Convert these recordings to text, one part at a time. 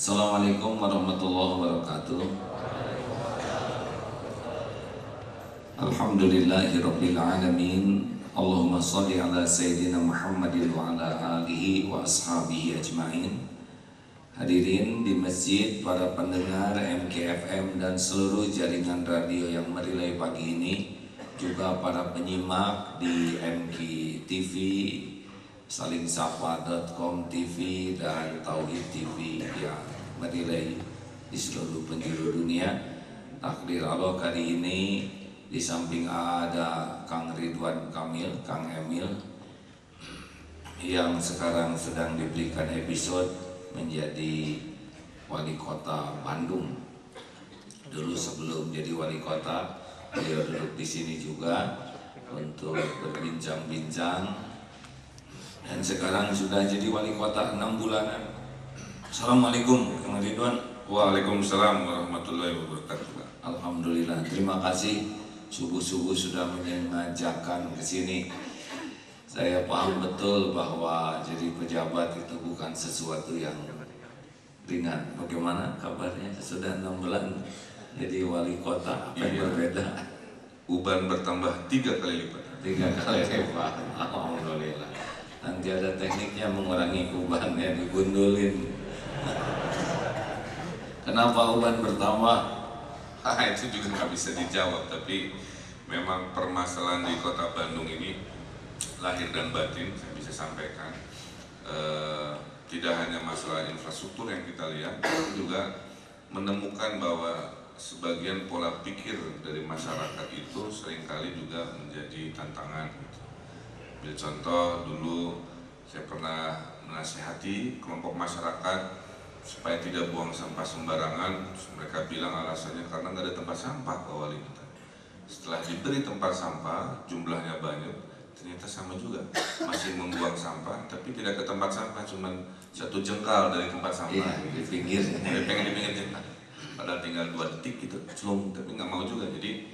Assalamualaikum warahmatullahi wabarakatuh. Alhamdulillahirabbil alamin. Allahumma shalli ala sayyidina Muhammadin wa ala alihi wa ashabihi ajmain. Hadirin di masjid, para pendengar MKFM dan seluruh jaringan radio yang merilai pagi ini, juga para penyimak di MK TV, salingsapa.com TV dan Tauhid TV yang merilai di seluruh penjuru dunia. Takdir Allah kali ini di samping ada Kang Ridwan Kamil, Kang Emil yang sekarang sedang diberikan episode menjadi wali kota Bandung. Dulu sebelum jadi wali kota, beliau duduk di sini juga untuk berbincang-bincang. Dan sekarang sudah jadi wali kota 6 bulanan. Assalamualaikum Kang Ridwan. Waalaikumsalam warahmatullahi wabarakatuh. Alhamdulillah, terima kasih subuh-subuh sudah mengajakkan ke sini. Saya paham betul bahwa jadi pejabat itu bukan sesuatu yang ringan. Bagaimana kabarnya? Sudah 6 bulan jadi wali kota, apa yang berbeda? Uban bertambah 3 kali lipat. 3 kali lipat. Alhamdulillah. Nanti ada tekniknya mengurangi ubannya, digundulin. Kenapa uban bertambah? Itu juga nggak bisa dijawab, tapi memang permasalahan di kota Bandung ini lahir dan batin, saya bisa sampaikan. Tidak hanya masalah infrastruktur yang kita lihat, juga menemukan bahwa sebagian pola pikir dari masyarakat itu seringkali juga menjadi tantangan. Ambil contoh, dulu saya pernah menasihati kelompok masyarakat supaya tidak buang sampah sembarangan. Mereka bilang alasannya karena nggak ada tempat sampah, Pak Wali. Setelah diberi tempat sampah, jumlahnya banyak, ternyata sama juga, masih membuang sampah, tapi tidak ke tempat sampah, cuma 1 jengkal dari tempat sampah. Iya, di pinggir. Pengen di pinggir jengkal. Padahal tinggal 2 detik gitu, tapi nggak mau juga. Jadi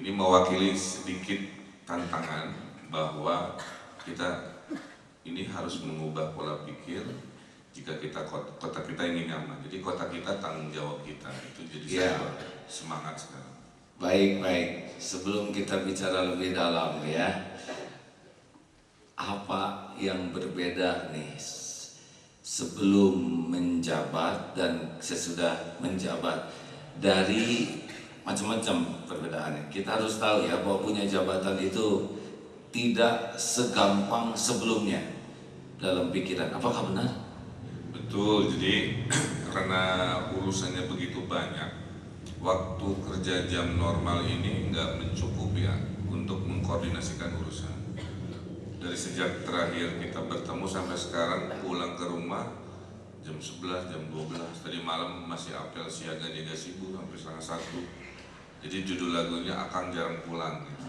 ini mewakili sedikit tantangan bahwa kita ini harus mengubah pola pikir jika kota kita ingin nyaman. Jadi kota kita tanggung jawab kita, itu jadi saya semangat sekarang. Baik. Sebelum kita bicara lebih dalam ya, apa yang berbeda nih sebelum menjabat dan sesudah menjabat? Dari macam-macam perbedaannya. Kita harus tahu ya bahwa punya jabatan itu tidak segampang sebelumnya dalam pikiran. Apakah benar? Betul, jadi karena urusannya begitu banyak, waktu kerja jam normal ini nggak mencukupi ya untuk mengkoordinasikan urusan. Dari sejak terakhir kita bertemu sampai sekarang, pulang ke rumah jam 11, jam 12, tadi malam masih apel siaga jaga sibuk sampai setengah 1. Jadi judul lagunya Akang Jarang Pulang gitu.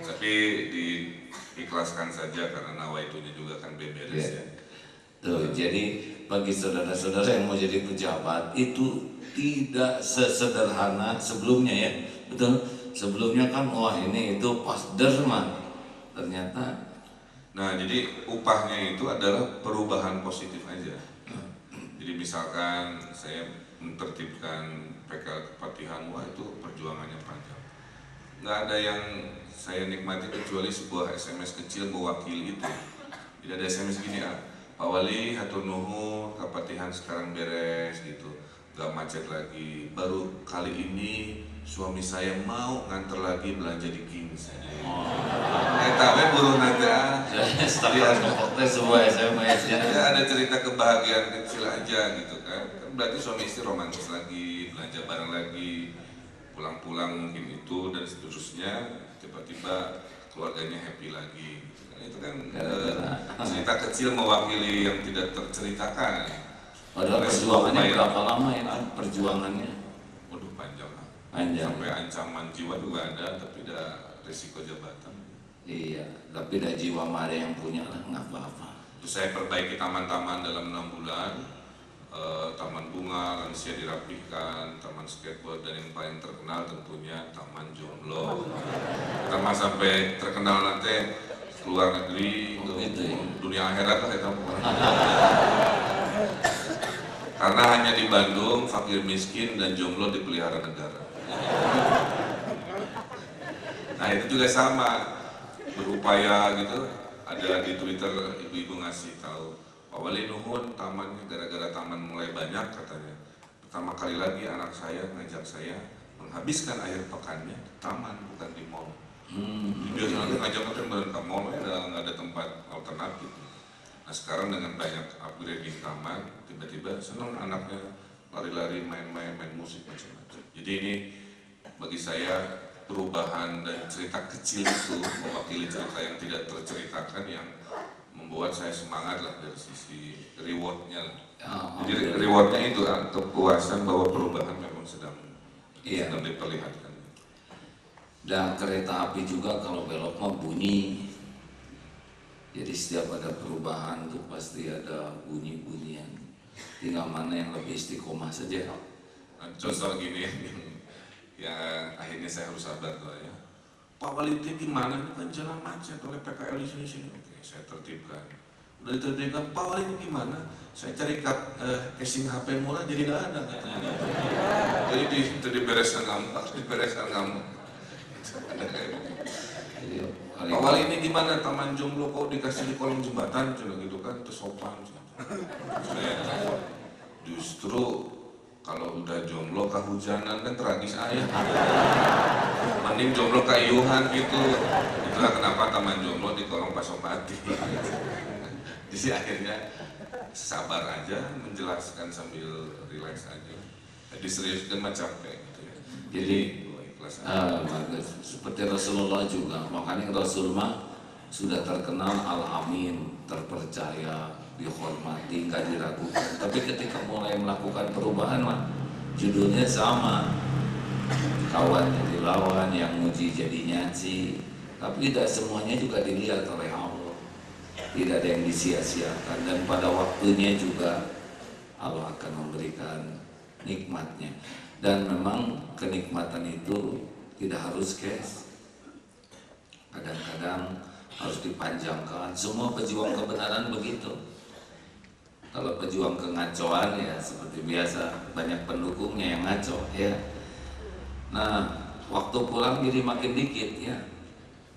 Tapi diikhlaskan saja karena nawaitunya juga kan beberes ya. Tuh, jadi bagi saudara-saudara yang mau jadi pejabat itu tidak sesederhana sebelumnya ya. Betul? Sebelumnya kan wah ini itu pas derman. Ternyata jadi upahnya itu adalah perubahan positif aja. Jadi misalkan saya menertibkan PKL Kepatihan, wah itu perjuangannya panjang. Nggak ada yang saya nikmati kecuali sebuah SMS kecil mewakili itu. Tidak ada SMS gini Pak Wali, hatur nuhun, Kepatihan sekarang beres gitu, nggak macet lagi. Baru kali ini suami saya mau nganter lagi belanja di Kings. Tapi burung aja. setelah kompoknya semua SMS ya. Ada cerita kebahagiaan kecil aja gitu kan. Berarti suami istri romantis lagi, belanja bareng lagi, pulang-pulang mungkin itu dan seterusnya, tiba-tiba keluarganya happy lagi. Itu kan cerita kecil mewakili yang tidak terceritakan. Padahal perjuangannya berapa lama ya perjuangannya? Waduh panjang. Sampai ancaman jiwa juga ada, tapi ada risiko jabatan. Iya, tapi ada jiwa mah ada yang punya lah, nggak apa-apa. Terus saya perbaiki taman-taman dalam 6 bulan. Taman bunga, lansia dirapihkan, taman skateboard, dan yang paling terkenal tentunya Taman Jomblo. Kita sampai terkenal nanti keluar negeri, Oh, gitu ya? dunia akhirat lah itu. Karena hanya di Bandung fakir miskin dan jomblo dipelihara negara. Nah itu juga sama, berupaya gitu. Ada di Twitter ibu-ibu ngasih tahu, Pak Wali nuhun tamannya, gara-gara taman mulai banyak katanya. Pertama kali lagi anak saya ngajak saya menghabiskan akhir pekannya di taman, bukan di mall. Biasanya ngajak ke mall, nggak ada tempat alternatif. Nah sekarang dengan banyak upgrade di taman, tiba-tiba senang anaknya lari-lari, main-main, main musik macam-macam. Jadi ini bagi saya perubahan dan cerita kecil itu mewakili cerita yang tidak terceritakan yang membuat saya semangat lah dari sisi rewardnya lah. Jadi rewardnya itu kepuasan bahwa perubahan memang sedang diperlihatkan. Dan kereta api juga kalau belok mah bunyi. Jadi setiap ada perubahan tuh pasti ada bunyi-bunyian. Tinggal mana yang lebih istiqomah saja. Contoh gini, ya akhirnya saya harus sabar tuh ya. Pak Wali gimana? Ini kan jalan macet oleh PKL di sini. Oke, saya tertibkan. Udah ditertibkan, Pak Wali ini gimana? Saya cari casing HP murah jadi nggak ada. Jadi itu dibereskan kamu, harus dibereskan kamu. Pak Wali ini gimana? Taman jomblo kok dikasih di kolong jembatan, cuma gitu kan, terus sopan. Justru kalau udah jomblo kehujanan kan tragis ayah. Mending jomblo kayuhan gitu. Itulah kenapa taman jomblo di kolong Pasopati. Jadi akhirnya sabar aja, menjelaskan sambil relax aja. Jadi serius kan macam capek gitu ya. Jadi seperti Rasulullah juga, makanya Rasulullah sudah terkenal al-amin, terpercaya, dihormati, nggak diragukan. Tapi ketika mulai melakukan perubahan mah judulnya sama, kawan jadi lawan, yang muji jadi nyaci. Tapi tidak semuanya juga dilihat oleh Allah, tidak ada yang disia-siakan, dan pada waktunya juga Allah akan memberikan nikmatnya. Dan memang kenikmatan itu tidak harus cash, kadang-kadang harus dipanjangkan. Semua pejuang kebenaran begitu. Kalau pejuang kengacauan ya seperti biasa, banyak pendukungnya yang ngaco ya. Nah waktu pulang jadi makin dikit ya.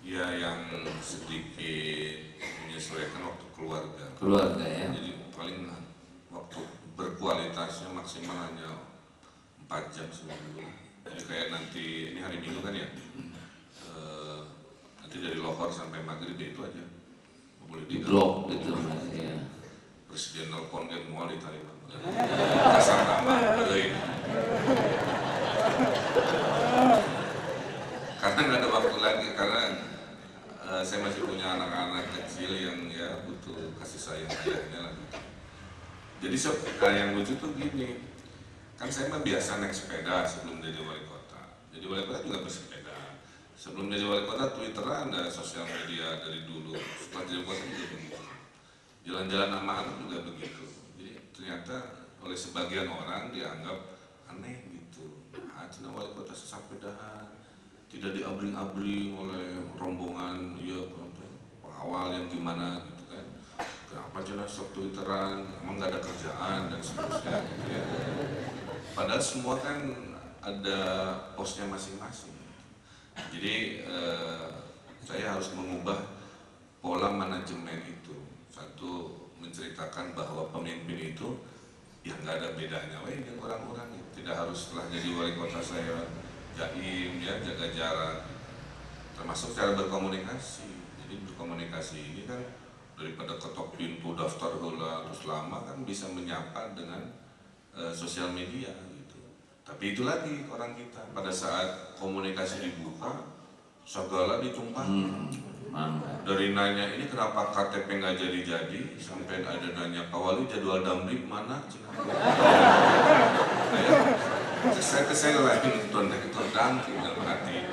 Ya yang sedikit menyesuaikan waktu keluarga ya. Jadi paling waktu berkualitasnya maksimal hanya 4 jam seminggu. Jadi kayak nanti, ini hari Minggu kan ya, nanti dari lohor sampai maghrib itu aja boleh di blok gitu ya. Presiden nelfon kan mual di Taliban kasar nama ini karena nggak ada waktu lagi, karena saya masih punya anak-anak kecil yang ya butuh kasih sayang ayahnya lah gitu. Jadi yang lucu tuh gini, kan saya mah biasa naik sepeda sebelum jadi wali kota. Jadi wali kota juga bersepeda. Sebelum jadi wali kota Twitteran ada sosial media dari dulu. Setelah jadi wali kota juga begitu. Jalan-jalan sama anak juga begitu. Jadi ternyata oleh sebagian orang dianggap aneh gitu. Cina wali kota sesapedahan, tidak diabring-abring oleh rombongan awal yang gimana gitu kan. Kenapa Cina sok Twitteran? Emang nggak ada kerjaan dan seterusnya gitu ya. Padahal semua kan ada posnya masing-masing. Jadi saya harus mengubah pola manajemen itu. Satu, menceritakan bahwa pemimpin itu ya nggak ada bedanya dengan orang-orang. Tidak harus setelah jadi wali kota saya jaim ya, jaga jarak. Termasuk cara berkomunikasi. Jadi berkomunikasi ini kan daripada ketok pintu daftar gula terus lama, kan bisa menyapa dengan sosial media gitu. Tapi itu lagi orang kita, pada saat komunikasi dibuka segala ditumpahkan. Dari nanya ini kenapa KTP nggak jadi-jadi, sampai ada nanya Pak Wali jadwal damri mana? Saya lagi nonton damri dalam hati.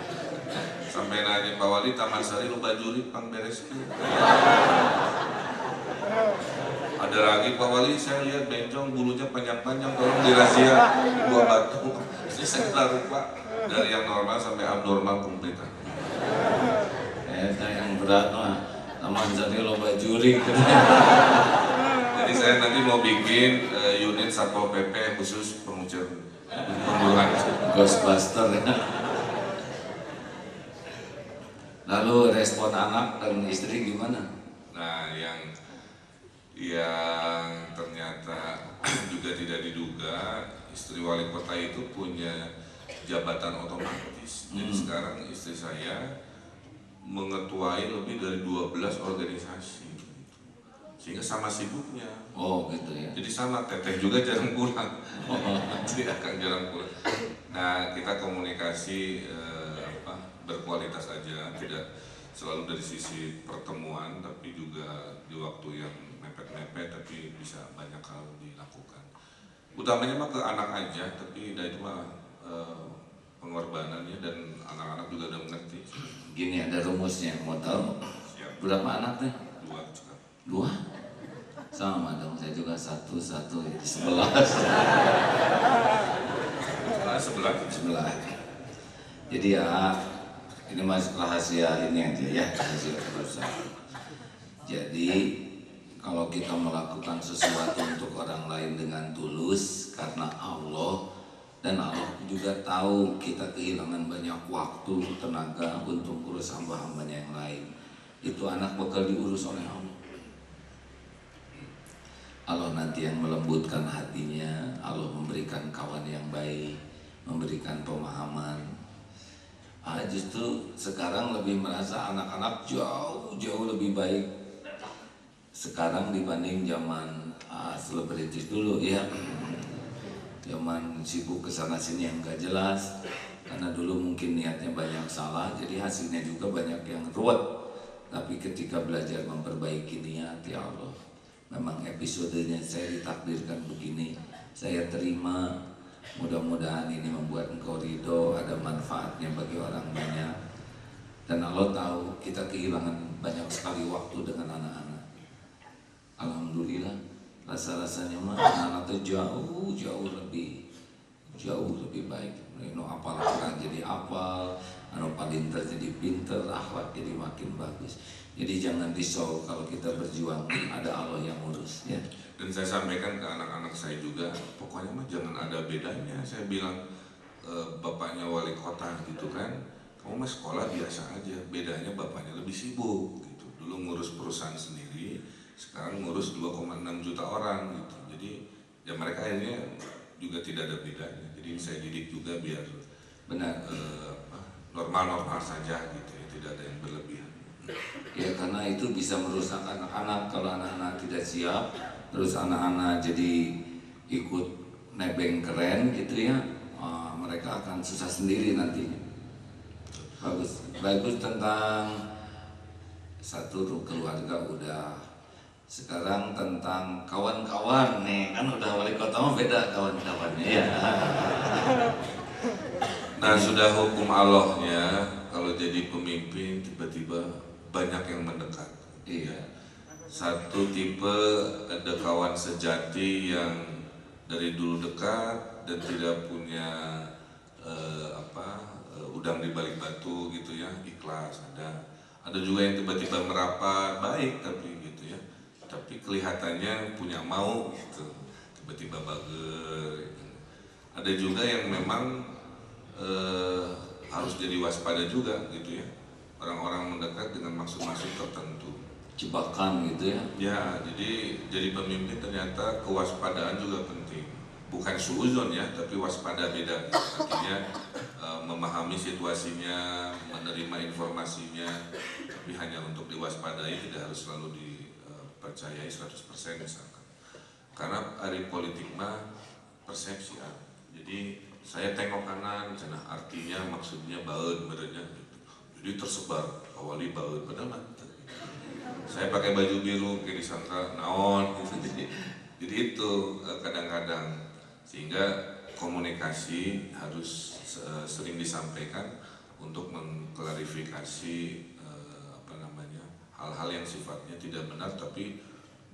Sampai nanya Pak Wali Taman Sari lu bajuri pang beres itu. Ada lagi Pak Wali, saya lihat bencong bulunya panjang-panjang, tolong dirazia gua batu. Ini saya lupa dari yang normal sampai abnormal komplit. Yang berat mah Taman Sari loba jurig. Jadi saya nanti mau bikin unit Satpol PP khusus pembunuhan. Ghostbuster ya. Lalu respon anak dan istri gimana? Nah, yang ternyata juga tidak diduga, istri wali kota itu punya jabatan otomatis. Jadi sekarang istri saya mengetuai lebih dari 12 organisasi. Sehingga sama sibuknya. Oh gitu ya. Jadi sama, teteh juga jarang pulang. Tidak akan jarang pulang. Nah, kita komunikasi berkualitas aja, tidak selalu dari sisi pertemuan, tapi juga di waktu yang mepet-mepet, tapi bisa banyak hal dilakukan. Utamanya mah ke anak aja, tapi itu mah pengorbanannya dan anak-anak juga udah mengerti. Gini ada rumusnya, mau tahu? Siap. Berapa anaknya? 2 juga. 2? Sama dong, saya juga 1, 11. 11. Jadi ya, ini masih rahasia ini aja ya, rahasia perusahaan. Jadi kalau kita melakukan sesuatu untuk orang lain dengan tulus karena Allah, dan Allah juga tahu kita kehilangan banyak waktu, tenaga untuk urus hamba-hambanya yang lain, itu anak bakal diurus oleh Allah. Allah nanti yang melembutkan hatinya, Allah memberikan kawan yang baik, memberikan pemahaman. Justru sekarang lebih merasa anak-anak jauh lebih baik sekarang dibanding zaman selebritis dulu ya. Zaman sibuk kesana sini yang gak jelas, karena dulu mungkin niatnya banyak salah, jadi hasilnya juga banyak yang ruwet. Tapi ketika belajar memperbaiki niat, ya Allah, memang episodenya saya ditakdirkan begini, saya terima. Mudah-mudahan ini membuat engkau ridho, ada manfaatnya bagi orang banyak. Dan Allah tahu kita kehilangan banyak sekali waktu dengan anak-anak. Alhamdulillah, rasa-rasanya mah anak-anak itu jauh lebih baik. Anu apal Quran jadi apal, anu pinter jadi pinter, akhlak jadi makin bagus. Jadi jangan risau kalau kita berjuang, ada Allah yang ngurus ya. Dan saya sampaikan ke anak-anak saya juga, pokoknya mah jangan ada bedanya. Saya bilang bapaknya wali kota gitu kan, kamu mah sekolah biasa aja, bedanya bapaknya lebih sibuk gitu. Dulu ngurus perusahaan sendiri, sekarang ngurus 2,6 juta orang gitu. Jadi ya mereka akhirnya juga tidak ada bedanya. Jadi saya didik juga biar Benar. Normal-normal saja gitu ya, tidak ada yang berlebihan. Ya karena itu bisa merusak anak-anak kalau anak-anak tidak siap, terus anak-anak jadi ikut nebeng keren gitu ya, mereka akan susah sendiri nantinya. Bagus tentang satu keluarga udah. Sekarang tentang kawan-kawan nih, kan udah wali kota mah beda kawan-kawannya ya. Nah sudah hukum Allahnya, kalau jadi pemimpin tiba-tiba banyak yang mendekat. Iya. Satu tipe ada kawan sejati yang dari dulu dekat dan tidak punya udang di balik batu gitu ya, ikhlas ada. Ada juga yang tiba-tiba merapat baik tapi gitu ya, tapi kelihatannya punya mau gitu, tiba-tiba bager. Gitu. Ada juga yang memang harus jadi waspada juga gitu ya, orang-orang mendekat dengan maksud-maksud tertentu. Jebakan gitu ya. Ya, jadi pemimpin ternyata kewaspadaan juga penting. Bukan suuzon ya, tapi waspada beda. Artinya memahami situasinya, menerima informasinya, tapi hanya untuk diwaspadai, tidak harus selalu dipercayai 100% misalkan. Karena hari politik mah persepsi. Jadi saya tengok kanan, artinya maksudnya baeud merenya gitu. Jadi tersebar awali baeud padahal saya pakai baju biru kayak disangka naon gitu. Jadi itu kadang-kadang, sehingga komunikasi harus sering disampaikan untuk mengklarifikasi hal-hal yang sifatnya tidak benar tapi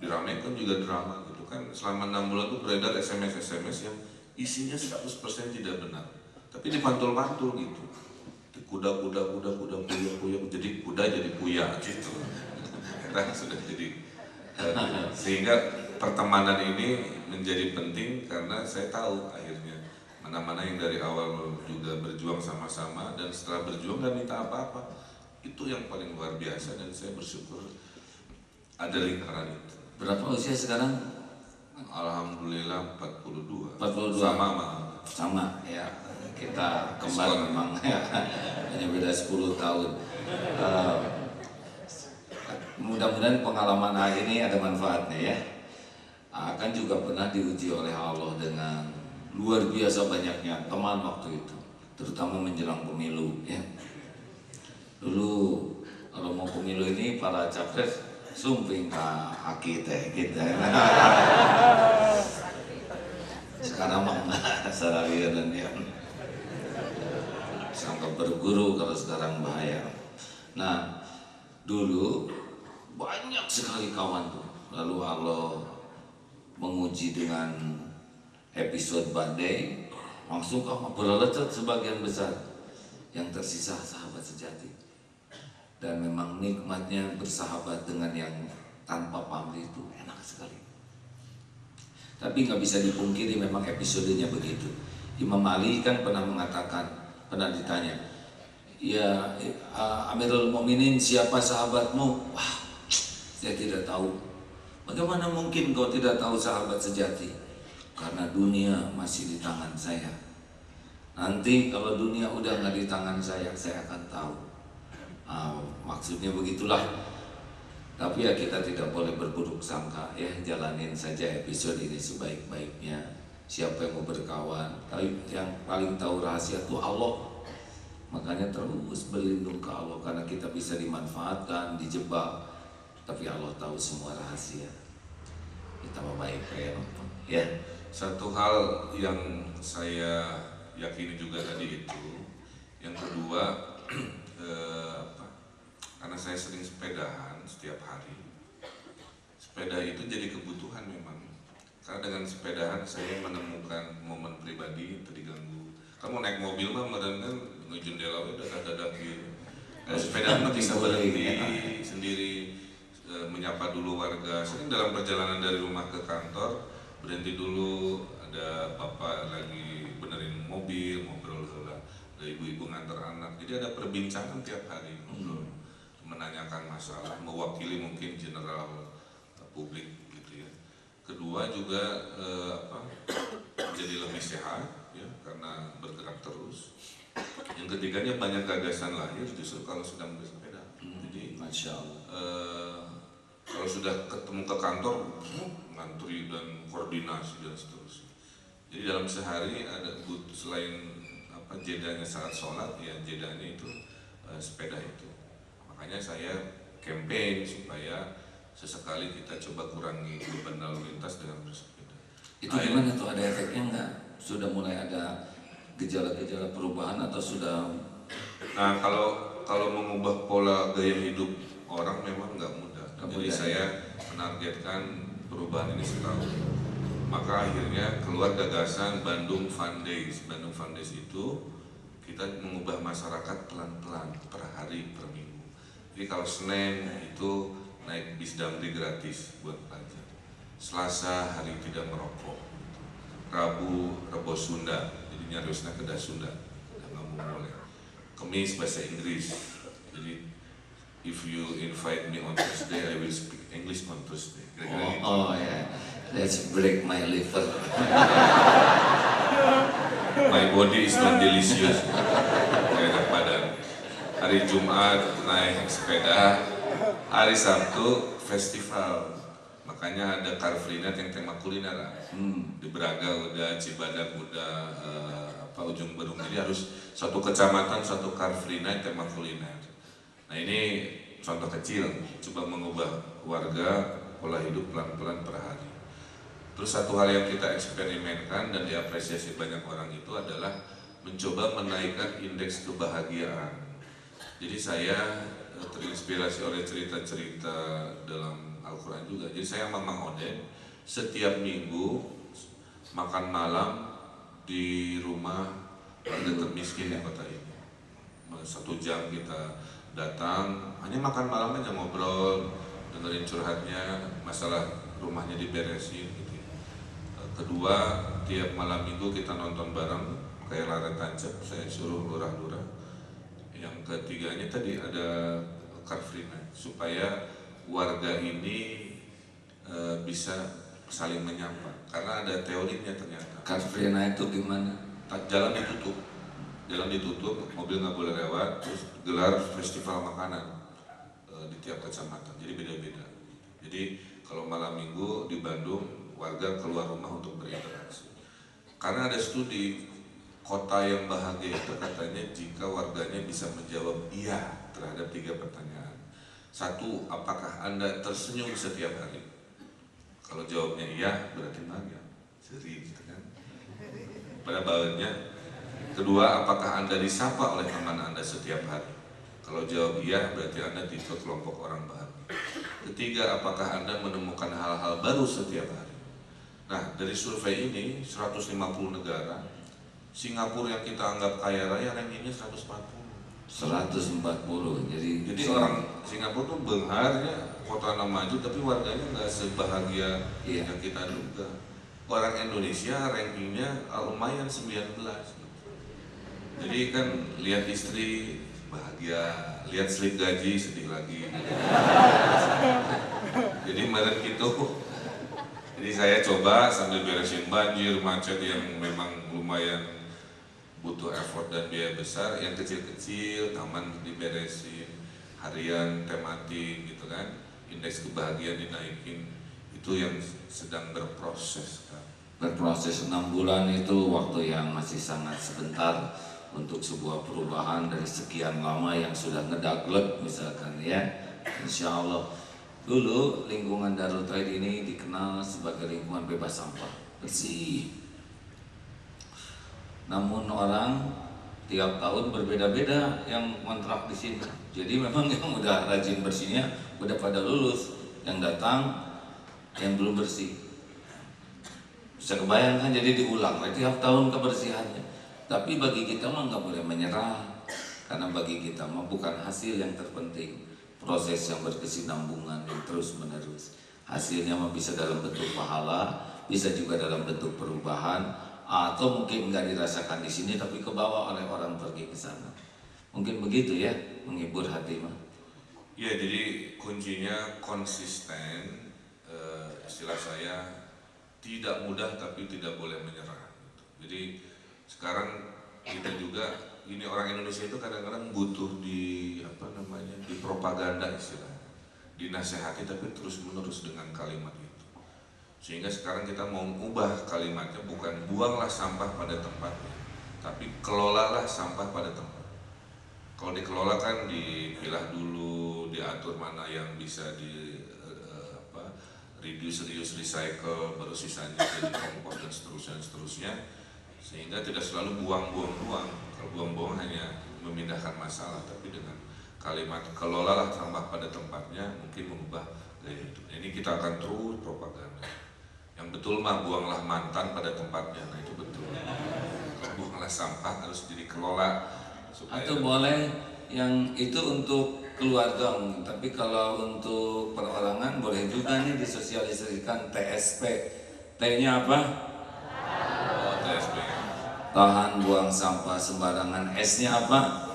diramaikan juga drama gitu kan. Selama 6 bulan itu beredar SMS yang isinya 100% tidak benar, tapi dipantul-pantul gitu. Kuda puya, jadi kuda jadi puya gitu. Kita sudah jadi sehingga pertemanan ini menjadi penting karena saya tahu akhirnya mana-mana yang dari awal juga berjuang sama-sama dan setelah berjuang gak minta apa-apa, itu yang paling luar biasa dan saya bersyukur ada lingkaran itu. Berapa usia sekarang? Alhamdulillah 42. 42. Sama ya, kita kembar memang ya, hanya beda 10 tahun. Mudah-mudahan pengalaman A ini ada manfaatnya ya. Akan juga pernah diuji oleh Allah dengan luar biasa banyaknya teman waktu itu, terutama menjelang pemilu ya. Dulu kalau mau pemilu ini para capres sumping ke aki teh kita. Sekarang mah sararian ya. Sangka berguru kalau sekarang bahaya. Nah, dulu banyak sekali kawan tuh. Lalu Allah menguji dengan episode badai, langsung berlecet sebagian besar. Yang tersisa sahabat sejati. Dan memang nikmatnya bersahabat dengan yang tanpa pamrih itu enak sekali. Tapi nggak bisa dipungkiri memang episodenya begitu. Imam Ali kan pernah mengatakan, pernah ditanya, ya Amirul Mukminin, siapa sahabatmu? Wah, saya tidak tahu. Bagaimana mungkin kau tidak tahu sahabat sejati? Karena dunia masih di tangan saya. Nanti kalau dunia udah nggak di tangan saya akan tahu. Maksudnya begitulah. Tapi ya kita tidak boleh berburuk sangka ya, jalanin saja episode ini sebaik-baiknya. Siapa yang mau berkawan, tapi yang paling tahu rahasia itu Allah. Makanya terus berlindung ke Allah, karena kita bisa dimanfaatkan, dijebak, tapi Allah tahu semua rahasia. Kita mau baik ya. Satu hal yang saya yakini juga tadi itu, yang kedua karena saya sering sepedahan setiap hari, sepeda itu jadi kebutuhan memang. Karena dengan sepedahan saya menemukan momen pribadi terganggu. Kamu naik mobil mah meren kan ngejendela udah dadak gitu. Sepeda mah bisa berhenti sendiri, menyapa dulu warga. Sering dalam perjalanan dari rumah ke kantor berhenti dulu, ada bapak lagi benerin mobil, ngobrol lah, ada ibu-ibu nganter anak. Jadi ada perbincangan tiap hari ngobrol. Menanyakan masalah, mewakili mungkin general publik gitu ya. Kedua juga jadi lebih sehat ya, karena bergerak terus. Yang ketiganya banyak gagasan lahir justru kalau sedang bersepeda. Jadi Masya Allah. Kalau sudah ketemu ke kantor ngantri dan koordinasi dan seterusnya. Jadi dalam sehari ada selain jedanya saat sholat ya, jedanya itu sepeda itu. Makanya saya campaign supaya sesekali kita coba kurangi beban lalu lintas dengan bersepeda. Itu gimana tuh, ada efeknya nggak? Sudah mulai ada gejala-gejala perubahan atau sudah? Nah, kalau mengubah pola gaya hidup orang memang nggak mudah. Jadi saya menargetkan perubahan ini setahun. Maka akhirnya keluar gagasan Bandung Fun Days. Bandung Fun Days itu kita mengubah masyarakat pelan-pelan per hari per minggu. Jadi kalau Senin itu naik bis damri gratis buat pelajar. Selasa hari tidak merokok. Rabu Rebo Sunda, jadi nyarusnya kedah Sunda, nggak boleh. Kamis bahasa Inggris. Jadi if you invite me on Thursday, I will speak English on Thursday. Kira-kira gitu. Oh ya, let's break my liver. My body is not delicious. Enak badan. Hari Jumat naik sepeda, hari Sabtu festival. Makanya ada Car Free Night yang tema kuliner. Di Braga udah, Cibadak udah, Ujung Berung. Jadi harus satu kecamatan satu Car Free Night tema kuliner. Nah ini contoh kecil, coba mengubah warga pola hidup pelan-pelan per hari. Terus satu hal yang kita eksperimenkan dan diapresiasi banyak orang itu adalah mencoba menaikkan indeks kebahagiaan. Jadi saya terinspirasi oleh cerita-cerita dalam Al-Quran juga. Jadi saya sama Mang Oden setiap minggu makan malam di rumah warga termiskin di kota ini. 1 jam kita datang, hanya makan malam aja, ngobrol, dengerin curhatnya, masalah rumahnya diberesin gitu. Kedua, tiap malam minggu kita nonton bareng kayak Lara Tancap, saya suruh lurah-lurah. Yang ketiganya tadi ada Car Free Night, supaya warga ini bisa saling menyapa, karena ada teorinya ternyata. Car Free Night itu gimana? Jalan ditutup, mobil nggak boleh lewat, terus gelar festival makanan di tiap kecamatan, jadi beda-beda. Jadi kalau malam minggu di Bandung, warga keluar rumah untuk berinteraksi. Karena ada studi, kota yang bahagia itu katanya jika warganya bisa menjawab iya terhadap 3 pertanyaan. 1, apakah Anda tersenyum setiap hari? Kalau jawabnya iya, berarti bahagia, seri gitu kan. Pada bawahnya. Kedua, apakah Anda disapa oleh teman Anda setiap hari? Kalau jawab iya, berarti Anda tipe kelompok orang bahagia. Ketiga, apakah Anda menemukan hal-hal baru setiap hari? Nah, dari survei ini 150 negara, Singapura yang kita anggap kaya raya rankingnya 140. 140. Jadi orang Singapura tuh benghar kota maju tapi warganya nggak sebahagia yang kita duga. Orang Indonesia rankingnya lumayan 19. Jadi kan lihat istri bahagia, lihat slip gaji sedih lagi. Jadi kemarin gitu. Jadi saya coba sambil beresin banjir, macet yang memang lumayan butuh effort dan biaya besar, yang kecil-kecil, taman diberesin, harian tematik gitu kan, indeks kebahagiaan dinaikin, itu yang sedang berproses kan. Berproses 6 bulan itu waktu yang masih sangat sebentar untuk sebuah perubahan dari sekian lama yang sudah ngedaglek misalkan ya. Insya Allah. Dulu lingkungan Darul Tauhid ini dikenal sebagai lingkungan bebas sampah, bersih. Namun orang tiap tahun berbeda-beda yang kontrak di sini. Jadi memang yang udah rajin bersihnya udah pada lulus, yang datang yang belum bersih. Bisa kebayangkan, jadi diulang tiap tahun kebersihannya. Tapi bagi kita mah nggak boleh menyerah, karena bagi kita mah bukan hasil yang terpenting, proses yang berkesinambungan yang terus menerus. Hasilnya mah bisa dalam bentuk pahala, bisa juga dalam bentuk perubahan, atau mungkin nggak dirasakan di sini tapi kebawa oleh orang pergi ke sana. Mungkin begitu ya, menghibur hati mah. Ya, jadi kuncinya konsisten. Istilah saya tidak mudah tapi tidak boleh menyerah. Jadi sekarang kita juga, ini orang Indonesia itu kadang-kadang butuh di propaganda istilahnya, dinasehati tapi terus menerus dengan kalimat itu. Sehingga sekarang kita mau ubah kalimatnya, bukan buanglah sampah pada tempatnya, tapi kelolalah sampah pada tempat. Kalau dikelola kan dipilah dulu, diatur mana yang bisa di reduce, recycle, baru sisanya jadi kompos dan seterusnya, sehingga tidak selalu buang-buang. Kalau buang-buang hanya memindahkan masalah, tapi dengan kalimat kelolalah sampah pada tempatnya mungkin mengubah gaya hidup. Ini kita akan terus propaganda. Yang betul mah buanglah mantan pada tempatnya, nah itu betul. Buanglah sampah harus dikelola. Atau boleh yang itu untuk keluarga mungkin, tapi kalau untuk perorangan boleh juga nih disosialisasikan TSP. T-nya apa? TSP. Tahan buang sampah sembarangan. S-nya apa?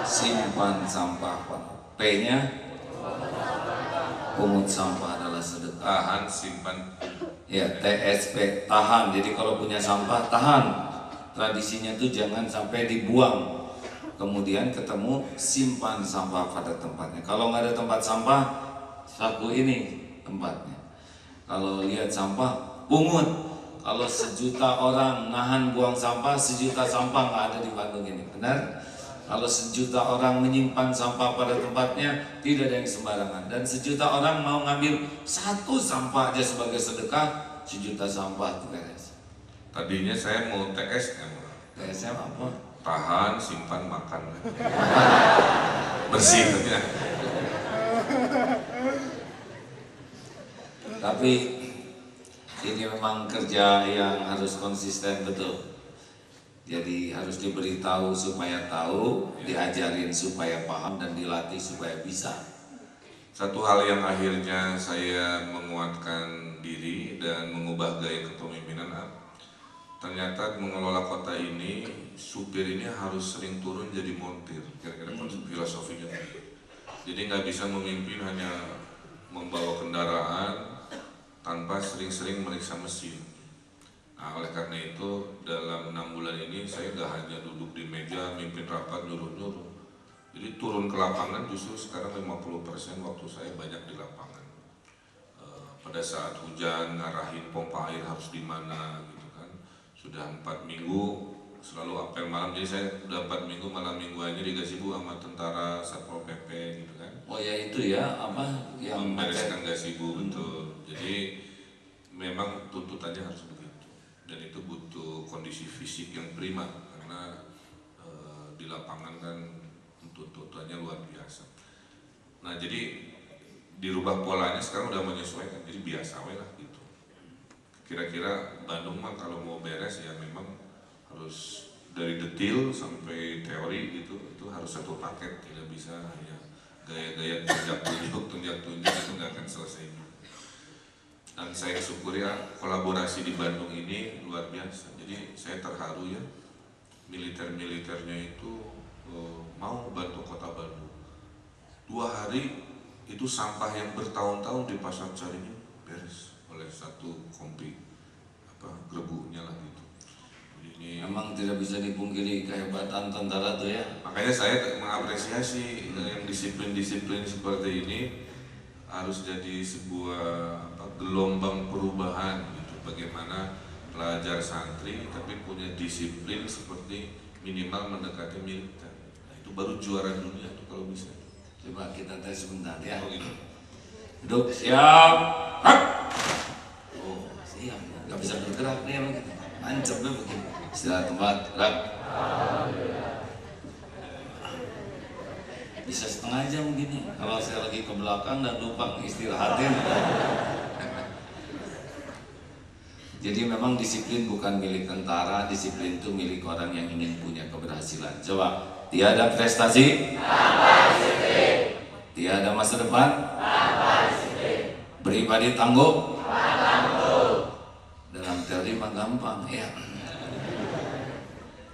Simpan sampah. P-nya pungut sampah adalah sedekah. Tahan, simpan. Ya, TSP, tahan. Jadi kalau punya sampah, tahan. Tradisinya tuh jangan sampai dibuang. Kemudian ketemu, simpan sampah pada tempatnya. Kalau nggak ada tempat sampah, saku ini tempatnya. Kalau lihat sampah, pungut. Kalau 1.000.000 orang nahan buang sampah, 1.000.000 sampah nggak ada di Bandung ini, benar? Kalau 1.000.000 orang menyimpan sampah pada tempatnya, tidak ada yang sembarangan. Dan 1.000.000 orang mau ngambil 1 sampah aja sebagai sedekah, 1.000.000 sampah itu beres. Tadinya saya mau TSM. TSM apa? Tahan, simpan, makan. Bersih ya. Tapi ini memang kerja yang harus konsisten betul. Jadi harus diberitahu supaya tahu, diajarin supaya paham, dan dilatih supaya bisa. Satu hal yang akhirnya saya menguatkan diri dan mengubah gaya kepemimpinan, ternyata mengelola kota ini, supir ini harus sering turun jadi montir, kira-kira konsep filosofinya. Jadi nggak bisa memimpin hanya membawa kendaraan tanpa sering-sering meriksa mesin. Nah, oleh karena itu dalam 6 bulan ini saya nggak hanya duduk di meja mimpin rapat nyuruh-nyuruh. Jadi turun ke lapangan justru sekarang 50% waktu saya banyak di lapangan. Pada saat hujan ngarahin pompa air harus di mana gitu kan. Sudah 4 minggu selalu apel malam, jadi saya udah 4 minggu malam mingguannya dikasih sama tentara Satpol PP gitu kan. Oh ya itu ya apa yang membereskan gazebo, betul. Jadi memang tuntutannya harus begitu, dan itu butuh kondisi fisik yang prima karena di lapangan kan tuntutannya luar biasa. Nah jadi dirubah polanya sekarang udah menyesuaikan, jadi biasa lah gitu. Kira-kira Bandung mah kalau mau beres ya memang harus dari detail sampai teori gitu, itu harus satu paket, tidak bisa hanya gaya-gaya tunjuk-tunjuk itu nggak akan selesai. Dan saya syukuri ya kolaborasi di Bandung ini luar biasa. Jadi saya terharu ya, militer-militernya itu mau bantu kota Bandung. 2 hari itu sampah yang bertahun-tahun di Pasar Caringin beres oleh satu kompi gerbuknya lah gitu. Ini memang tidak bisa dipungkiri kehebatan tentara tuh ya. Makanya saya mengapresiasi yang disiplin-disiplin seperti ini harus jadi sebuah gelombang perubahan gitu. Bagaimana pelajar santri tapi punya disiplin seperti minimal mendekati militer. Nah, itu baru juara dunia tuh kalau bisa. Coba kita tes sebentar ya. Oh, gitu. Duduk, siap. Oh siap, nggak bisa bergerak nih emang gitu. Ancamnya begini. Istirahat tempat, gerak. Bisa setengah jam begini. Kalau saya lagi ke belakang dan lupa istirahatin. Jadi memang disiplin bukan milik tentara, disiplin itu milik orang yang ingin punya keberhasilan. Coba, tiada prestasi tanpa disiplin, tiada masa depan tanpa disiplin, pribadi tangguh dalam teori mah gampang ya.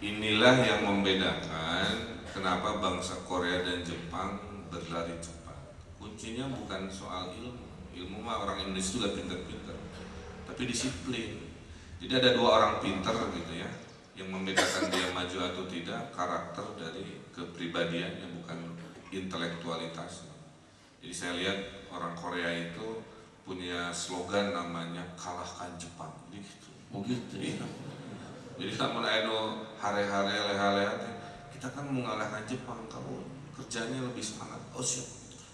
Inilah yang membedakan kenapa bangsa Korea dan Jepang berlari cepat. Kuncinya bukan soal ilmu. Ilmu mah orang Indonesia juga pintar-pintar, tapi disiplin. Jadi ada 2 orang pintar gitu ya, yang membedakan dia maju atau tidak karakter dari kepribadiannya, bukan intelektualitas. Jadi saya lihat orang Korea itu punya slogan namanya kalahkan Jepang. Jadi gitu. Oh gitu ya. Jadi namun eno hare-hare leha-leha, kita kan mengalahkan Jepang, kamu kerjanya lebih semangat. Oh siap.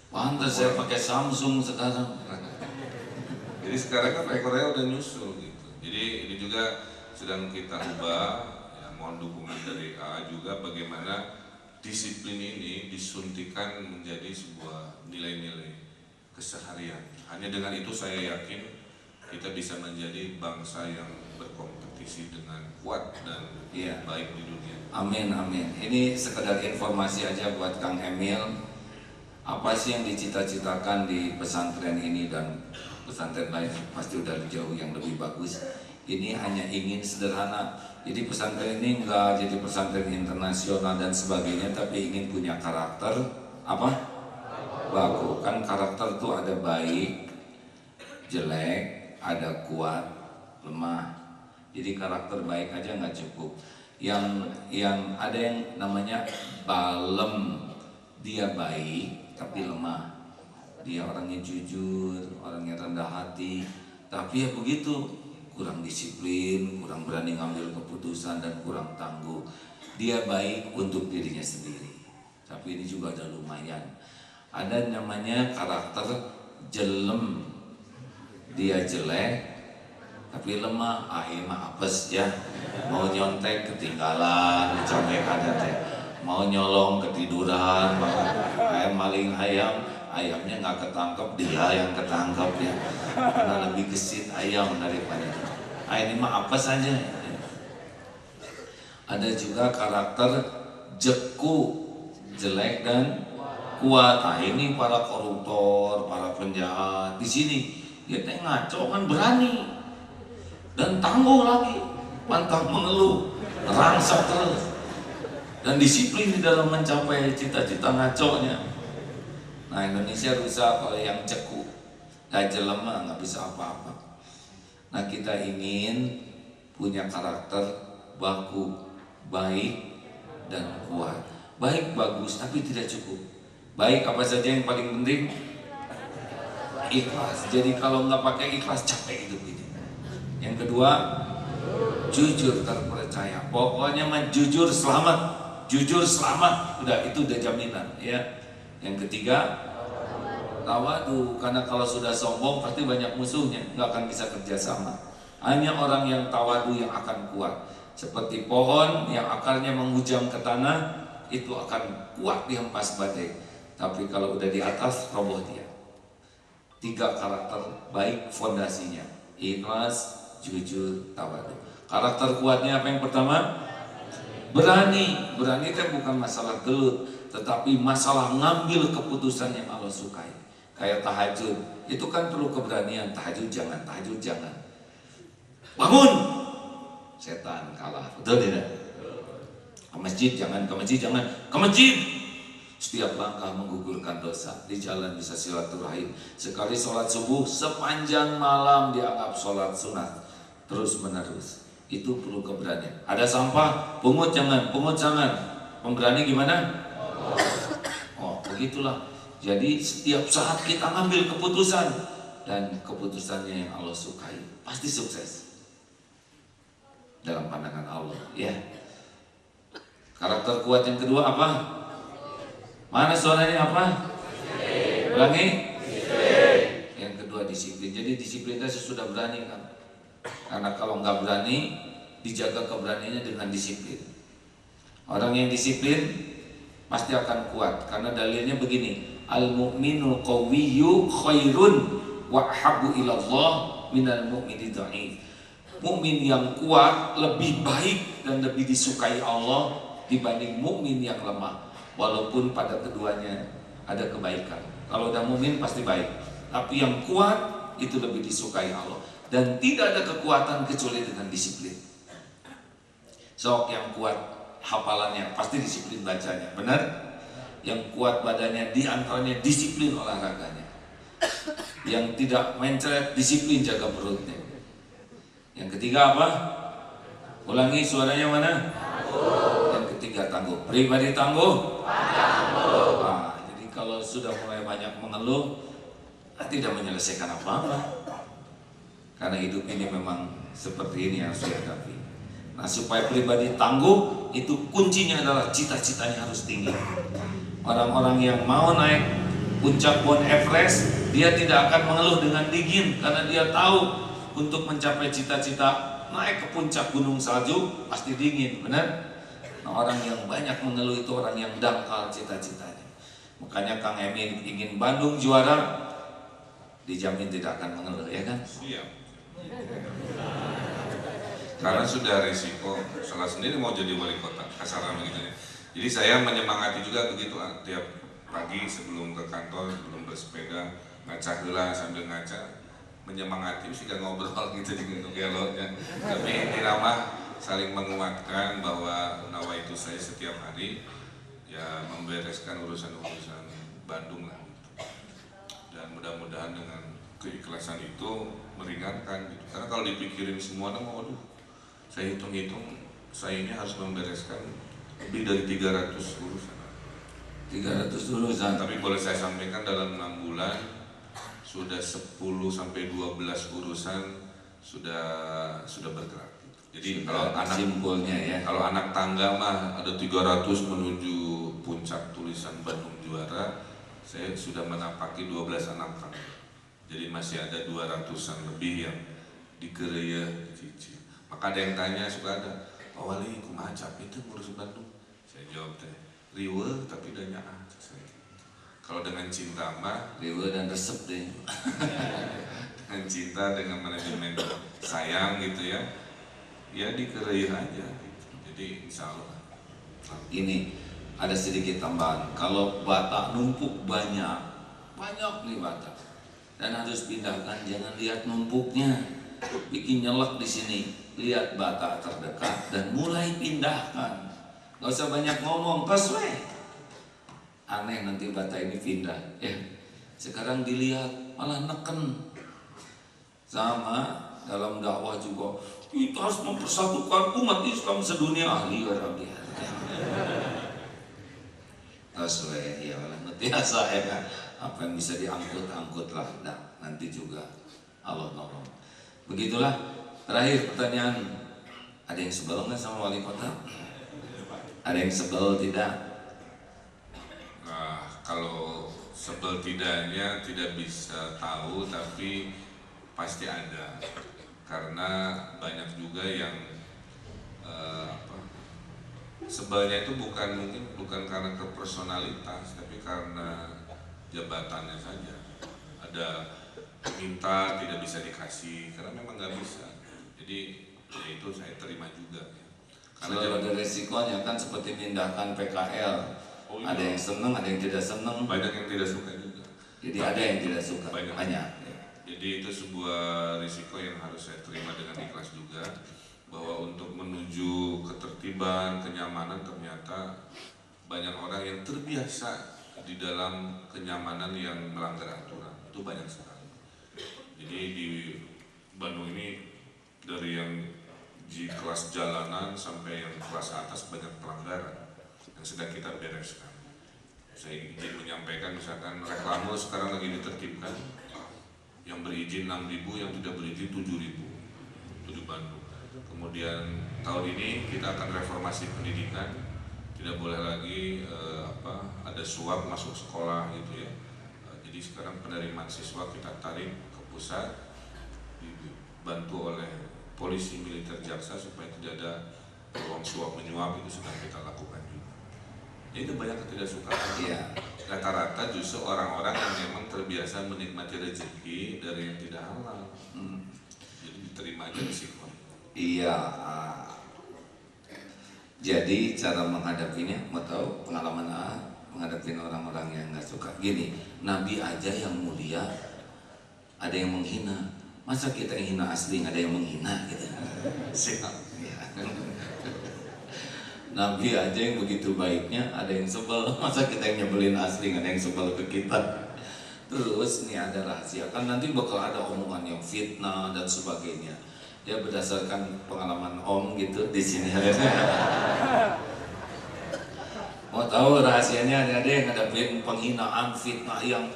Pantas saya pakai Samsung sekarang. Jadi sekarang kan Korea udah nyusul gitu. Jadi ini juga sedang kita ubah, ya, mohon dukungan dari AA juga bagaimana disiplin ini disuntikan menjadi sebuah nilai-nilai keseharian. Hanya dengan itu saya yakin kita bisa menjadi bangsa yang berkompetisi dengan kuat dan baik di dunia. Amin, amin. Ini sekedar informasi aja buat Kang Emil. Apa sih yang dicita-citakan di pesantren ini dan pesantren lain pasti udah jauh yang lebih bagus. Ini hanya ingin sederhana. Jadi pesantren ini enggak jadi pesantren internasional dan sebagainya, tapi ingin punya karakter apa? Bagus. Kan karakter tuh ada baik, jelek, ada kuat, lemah. Jadi karakter baik aja nggak cukup. Yang ada yang namanya balem, dia baik tapi lemah. Dia orangnya jujur, orangnya rendah hati, tapi ya begitu, kurang disiplin, kurang berani ngambil keputusan dan kurang tangguh. Dia baik untuk dirinya sendiri, tapi ini juga ada lumayan. Ada namanya karakter jelem, dia jelek tapi lemah, mah apes ya, mau nyontek ketinggalan, dicontekan teh, mau nyolong ketiduran, maling ayamnya nggak ketangkep, dia yang ketangkep ya, karena lebih gesit ayam daripada itu. Ini mah apes aja. Ada juga karakter jeku, jelek dan kuat. Nah ini para koruptor, para penjahat di sini dia ngaco kan berani dan tangguh lagi, pantang mengeluh, rangsek terus dan disiplin di dalam mencapai cita-cita ngaconya. Nah Indonesia rusak oleh yang ceku, gajah lemah, nggak bisa apa-apa. Nah kita ingin punya karakter baku, baik dan kuat. Baik bagus tapi tidak cukup. Baik apa saja yang paling penting? Ikhlas. Jadi kalau nggak pakai ikhlas capek hidup ini. Yang kedua, jujur terpercaya. Pokoknya mah jujur selamat. Jujur selamat. Udah itu udah jaminan ya. Yang ketiga, tawadu. Karena kalau sudah sombong pasti banyak musuhnya, nggak akan bisa kerjasama. Hanya orang yang tawadu yang akan kuat. Seperti pohon yang akarnya menghujam ke tanah, itu akan kuat dihempas badai. Tapi kalau udah di atas, roboh dia. 3 karakter baik fondasinya: ikhlas, jujur, tawadu. Karakter kuatnya apa yang pertama? Berani. Berani itu bukan masalah gelut, tetapi masalah ngambil keputusan yang Allah sukai. Kayak tahajud, itu kan perlu keberanian. Tahajud jangan, tahajud jangan. Bangun, setan kalah, betul tidak? Ke masjid jangan, ke masjid jangan, ke masjid. Setiap langkah menggugurkan dosa. Di jalan bisa silaturahim. Sekali sholat subuh sepanjang malam dianggap sholat sunat. Terus menerus. Itu perlu keberanian. Ada sampah, pungut jangan, pungut jangan. Pemberani gimana? Oh begitulah. Jadi setiap saat kita ambil keputusan, dan keputusannya yang Allah sukai, pasti sukses dalam pandangan Allah ya. Karakter kuat yang kedua apa? Mana suaranya apa? Ulangi. Yang kedua disiplin. Jadi disiplin itu sudah berani kan? Karena kalau nggak berani, dijaga keberaniannya dengan disiplin. Orang yang disiplin pasti akan kuat. Karena dalilnya begini: al-mu'minu qawiyyu khairun wa habbu ilallah minal mu'mini dha'if. Mukmin yang kuat lebih baik dan lebih disukai Allah dibanding mukmin yang lemah. Walaupun pada keduanya ada kebaikan. Kalau udah mukmin pasti baik, tapi yang kuat itu lebih disukai Allah. Dan tidak ada kekuatan kecuali dengan disiplin. Sok yang kuat hafalannya pasti disiplin bacanya, benar? Yang kuat badannya diantaranya disiplin olahraganya. Yang tidak mencret disiplin jaga perutnya. Yang ketiga apa? Ulangi suaranya mana? Yang ketiga tangguh. Pribadi tangguh. Nah, jadi kalau sudah mulai banyak mengeluh, tidak menyelesaikan apa-apa. Karena hidup ini memang seperti ini yang harus dihadapi. Nah supaya pribadi tangguh, itu kuncinya adalah cita-citanya harus tinggi. Orang-orang yang mau naik puncak Mount Everest, dia tidak akan mengeluh dengan dingin, karena dia tahu untuk mencapai cita-cita naik ke puncak gunung salju pasti dingin, benar? Nah orang yang banyak mengeluh itu orang yang dangkal cita-citanya. Makanya Kang Emin ingin Bandung juara, dijamin tidak akan mengeluh, ya kan? Siap. Karena sudah risiko, salah sendiri mau jadi wali kota, kasaran begitu ya. Jadi saya menyemangati juga begitu tiap pagi sebelum ke kantor, sebelum bersepeda, ngaca heula sambil ngaca, menyemangati jika ngobrol gitu dengan dialognya. Tapi irama saling menguatkan bahwa nawa itu saya setiap hari ya membereskan urusan-urusan Bandung lah. Dan mudah-mudahan dengan keikhlasan itu meringankan gitu. Karena kalau dipikirin semua nama, waduh, saya hitung-hitung saya ini harus membereskan lebih dari 300 urusan. 300 urusan. Tapi boleh saya sampaikan dalam 6 bulan sudah 10 sampai 12 urusan sudah bergerak. Jadi kalau anak simpulnya ya, kalau anak tangga mah ada 300 menuju puncak tulisan Bandung juara, saya sudah menapaki 12 anak tangga. Jadi masih ada 200-an lebih yang dikereya cicil. Maka ada yang tanya, suka ada, Pak Wali, kumaha capek itu ngurus Bandung? Saya jawab teh, riweuh tapi danya aja. Kalau dengan cinta mah riweuh dan resep deh. Dengan cinta, dengan manajemen sayang gitu ya, ya dikereya aja gitu. Jadi insya Allah. Ini ada sedikit tambahan. Kalau bata numpuk banyak nih bata, dan harus pindahkan. Jangan lihat numpuknya, bikin nyelak di sini. Lihat bata terdekat dan mulai pindahkan. Gak usah banyak ngomong, pas weh. Aneh nanti bata ini pindah. Sekarang dilihat malah neken. Sama dalam dakwah juga, kita harus mempersatukan umat Islam sedunia. Ahli warabdi. Taswe ya ngerti saya apa yang bisa diangkut lah. Nah, nanti juga Allah nolong. Begitulah. Terakhir pertanyaan, ada yang sebel nggak sama wali kota? Ada yang sebel tidak? Nah, kalau sebel tidaknya tidak bisa tahu, tapi pasti ada, karena banyak juga yang sebelnya itu bukan karena kepersonalitas, tapi karena jabatannya saja. Ada minta tidak bisa dikasih karena memang nggak bisa, jadi ya itu saya terima juga. Karena selalu ada resikonya kan, seperti pindahkan PKL. Iya. Ada yang senang, ada yang tidak senang. Banyak yang tidak suka juga. Jadi ada yang tidak suka. Banyak. Jadi itu sebuah risiko yang harus saya terima dengan ikhlas juga, bahwa untuk menuju ketertiban, kenyamanan, ternyata banyak orang yang terbiasa di dalam kenyamanan yang melanggar aturan. Itu banyak sekali. Jadi di Bandung ini dari yang di kelas jalanan sampai yang kelas atas banyak pelanggaran yang sedang kita bereskan. Saya ingin menyampaikan, misalkan reklame sekarang lagi ditertibkan, yang berizin 6.000, yang tidak berizin 7.000 itu di Bandung. Kemudian tahun ini kita akan reformasi pendidikan, tidak boleh lagi ada suap masuk sekolah gitu ya. Jadi sekarang penerimaan siswa kita tarik ke pusat, dibantu oleh polisi, militer, jaksa, supaya tidak ada ruang suap menyuap. Itu sedang kita lakukan juga. Jadi itu banyak ketidaksukaan. Iya. Rata-rata justru orang-orang yang memang terbiasa menikmati rezeki dari yang tidak halal. Jadi diterima aja risiko. Iya. Jadi cara menghadapinya, mau tahu pengalaman menghadapi orang-orang yang nggak suka. Gini, Nabi aja yang mulia ada yang menghina. Masa kita yang hina asli nggak ada yang menghina gitu? Siap. Ya. Nabi aja yang begitu baiknya ada yang sebel. Masa kita yang nyebelin asli nggak ada yang sebel ke kita? Terus ini ada rahasia kan, nanti bakal ada omongan yang fitnah dan sebagainya. Ya berdasarkan pengalaman Om gitu di sini. Mau tahu rahasianya? Ada yang ngadepin penghinaan, fitnah yang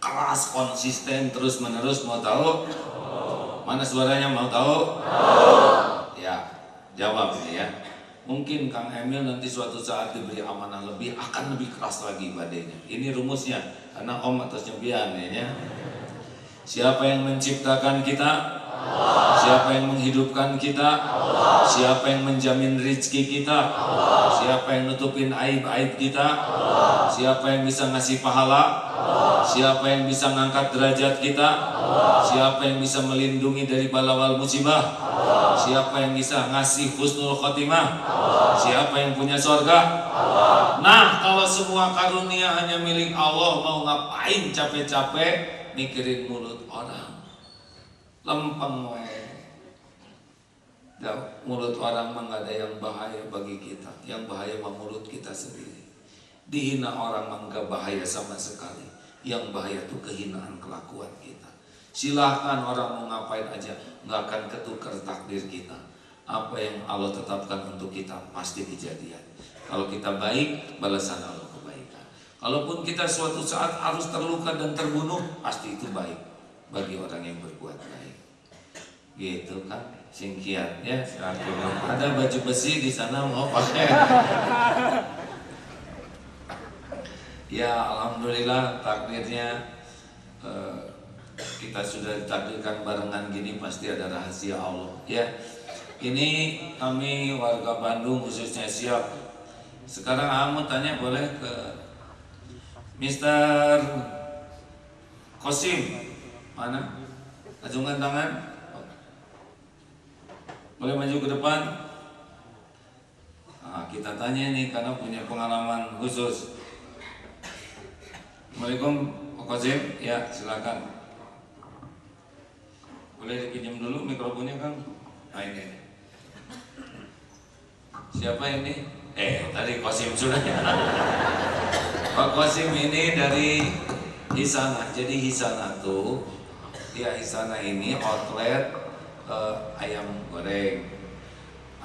keras, konsisten, terus menerus. Mau tahu? Mana suaranya, mau tahu? Ya, jawab ini ya. Mungkin Kang Emil nanti suatu saat diberi amanah lebih, akan lebih keras lagi badainya. Ini rumusnya, karena Om atas nyebian ya. Siapa yang menciptakan kita? Siapa yang menghidupkan kita? Siapa yang menjamin rezeki kita? Siapa yang nutupin aib-aib kita? Siapa yang bisa ngasih pahala? Siapa yang bisa ngangkat derajat kita? Siapa yang bisa melindungi dari balawal musibah? Siapa yang bisa ngasih husnul khotimah? Siapa yang punya surga? Nah, kalau semua karunia hanya milik Allah, mau ngapain capek-capek mikirin mulut orang? Lempeng we. Mulut orang mah nggak ada yang bahaya bagi kita. Yang bahaya mah mulut kita sendiri. Dihina orang mah nggak bahaya sama sekali. Yang bahaya itu kehinaan kelakuan kita. Silahkan orang mau ngapain aja, nggak akan ketukar takdir kita. Apa yang Allah tetapkan untuk kita pasti kejadian. Kalau kita baik, balasan Allah kebaikan. Kalaupun kita suatu saat harus terluka dan terbunuh, pasti itu baik bagi orang yang berbuat baik. Gitu kan, singkiat ya. Ada baju besi di sana mau pakai. Ya alhamdulillah takdirnya kita sudah ditakdirkan barengan gini, pasti ada rahasia Allah ya. Ini kami warga Bandung khususnya siap. Sekarang Amu tanya boleh ke Mr. Kosim, mana? Acungkan tangan. Boleh maju ke depan. Nah, kita tanya nih karena punya pengalaman khusus. Assalamualaikum Pak Qasim, ya silakan. Boleh dipinjam dulu mikrofonnya Kang? Nah ini. Siapa ini? Tadi Qasim sudah ya. Pak Qasim ini dari Hisana. Jadi Hisana tuh, ya Hisana ini outlet ayam goreng.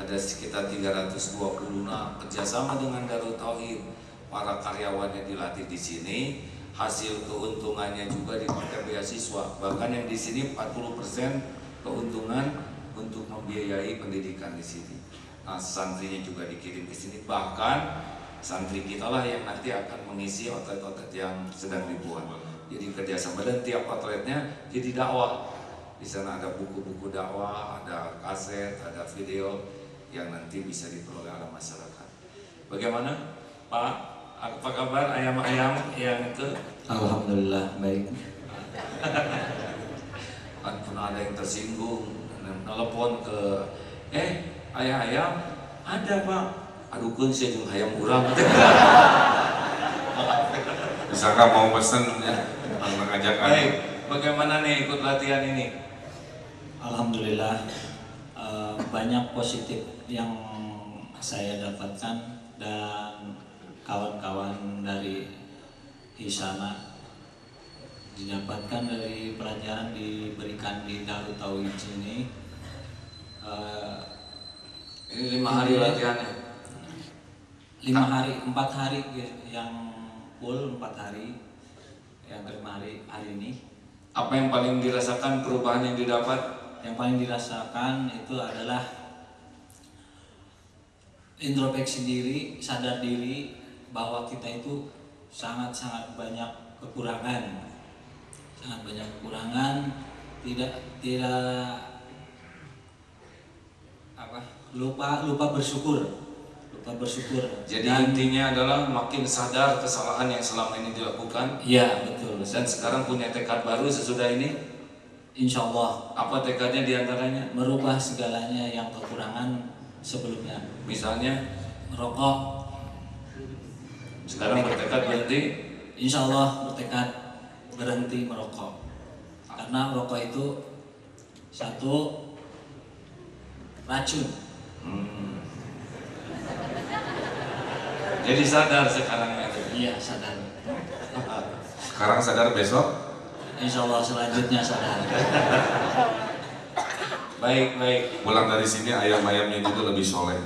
Ada sekitar 320 kerjasama dengan Darut Tauhid. Para karyawannya dilatih di sini, hasil keuntungannya juga dipakai beasiswa. Bahkan yang di sini 40% keuntungan untuk membiayai pendidikan di sini. Nah, santrinya juga dikirim ke sini. Bahkan santri kita lah yang nanti akan mengisi outlet-outlet yang sedang dibuat. Jadi kerjasama dan tiap outletnya jadi dakwah. Di sana ada buku-buku dakwah, ada kaset, ada video yang nanti bisa diperoleh oleh masyarakat. Bagaimana Pak? Apa kabar ayam-ayam yang itu? Alhamdulillah baik. Kan pernah ada yang tersinggung, telepon ke ayam ada Pak. Aduh kun saya jeung hayam urang. Misalkan mau pesen ya, mengajak. Baik, bagaimana nih ikut latihan ini? Alhamdulillah banyak positif yang saya dapatkan dan kawan-kawan dari Hisana didapatkan dari pelajaran diberikan di Darut Tauhid ini. Ini 5 hari latihannya. 5 hari, 4 hari yang full 4 hari, yang kelima hari ini. Apa yang paling dirasakan perubahan yang didapat? Yang paling dirasakan itu adalah introspeksi diri, sadar diri bahwa kita itu sangat-sangat banyak kekurangan, tidak lupa bersyukur. Jadi intinya adalah makin sadar kesalahan yang selama ini dilakukan. Iya betul. Dan sekarang punya tekad baru sesudah ini. Insya Allah. Apa tekadnya diantaranya? Merubah segalanya yang kekurangan sebelumnya. Misalnya merokok. Sekarang bertekad berhenti. Insya Allah bertekad berhenti merokok. Karena rokok itu satu racun. Jadi sadar sekarang itu. Iya sadar. Sekarang sadar, besok Insya Allah selanjutnya sadar. Baik. pulang dari sini ayam-ayamnya juga lebih soleh.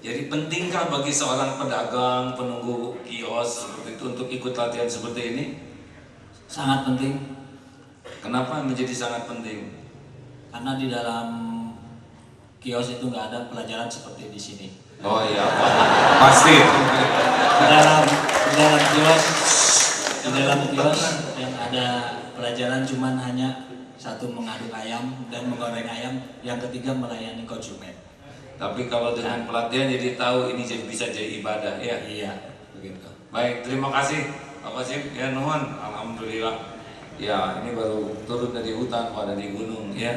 Jadi pentingkah bagi seorang pedagang, penunggu kios seperti itu untuk ikut latihan seperti ini? Sangat penting. Kenapa menjadi sangat penting? Karena di dalam kios itu nggak ada pelajaran seperti di sini. Oh iya, Pasti. Di dalam kios yang ada pelajaran cuman hanya satu mengaduk ayam dan menggoreng ayam, yang ketiga melayani konsumen. Tapi kalau dengan pelatihan jadi tahu ini bisa jadi ibadah ya. Iya, begitu. Baik, terima kasih Pak Qasim. Ya nuhun, alhamdulillah. Ya ini baru turun dari hutan pada di gunung ya.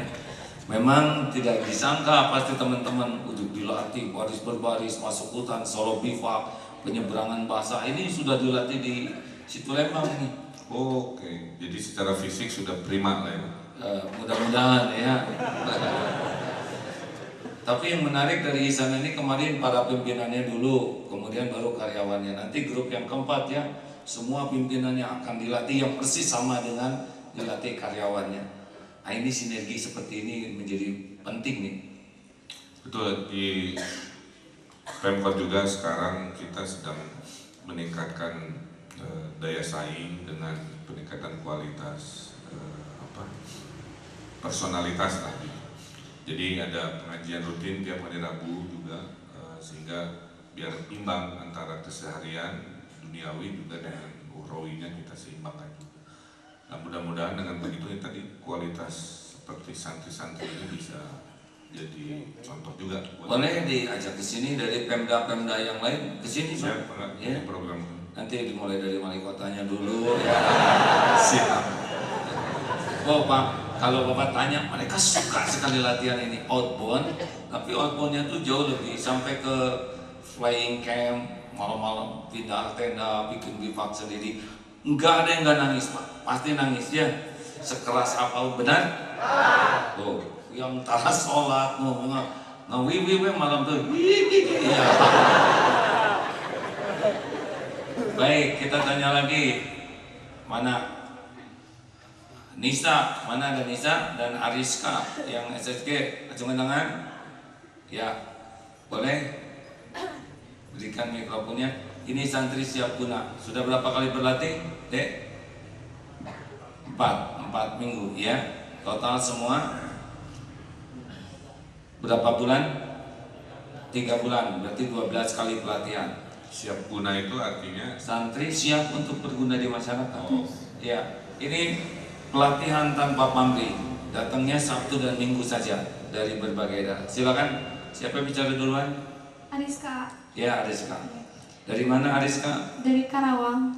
Memang tidak disangka pasti teman-teman udah dilatih baris berbaris masuk hutan, solo bivak, penyeberangan basah ini sudah dilatih di situ Lembang nih. Oke, jadi secara fisik sudah prima lah ya. Mudah-mudahan ya. Tapi yang menarik dari Hisana ini kemarin para pimpinannya dulu, kemudian baru karyawannya. Nanti grup yang keempat ya, semua pimpinannya akan dilatih yang persis sama dengan dilatih karyawannya. Nah ini sinergi seperti ini menjadi penting nih. Betul, di Pemkot juga sekarang kita sedang meningkatkan daya saing dengan peningkatan kualitas personalitas lah. Jadi ada pengajian rutin tiap hari Rabu juga sehingga biar imbang antara keseharian duniawi juga dengan ukhrawinya kita seimbangkan juga. Nah mudah-mudahan dengan begitu tadi kualitas seperti santri-santri ini bisa jadi contoh juga. Boleh diajak ke sini dari Pemda-Pemda yang lain ke sini ya, ya. Program nanti dimulai dari wali kotanya dulu ya. Siap. Oh Pak, Kalau Bapak tanya, mereka suka sekali latihan ini outbound, tapi outboundnya tuh jauh lebih sampai ke flying camp, malam-malam pindah tenda, bikin bivak sendiri. Enggak ada yang nggak nangis, Pak. Pasti nangis ya. Sekeras apa benar? Tuh, yang taras sholat, wiwi malam tuh. Iya. Baik, kita tanya lagi. Mana? Nisa, mana ada Nisa dan Ariska yang SSG, acungan tangan. Ya, boleh berikan mikrofonnya. Ini santri siap guna. Sudah berapa kali berlatih, Dek? 4 minggu ya. Total semua berapa bulan? 3 bulan, berarti 12 kali pelatihan. Siap guna itu artinya Santri siap untuk berguna di masyarakat. Oh. Ya, ini pelatihan tanpa pamrih, datangnya Sabtu dan Minggu saja dari berbagai daerah. Silakan, siapa bicara duluan? Ariska. Ya, Ariska. Dari mana Ariska? Dari Karawang.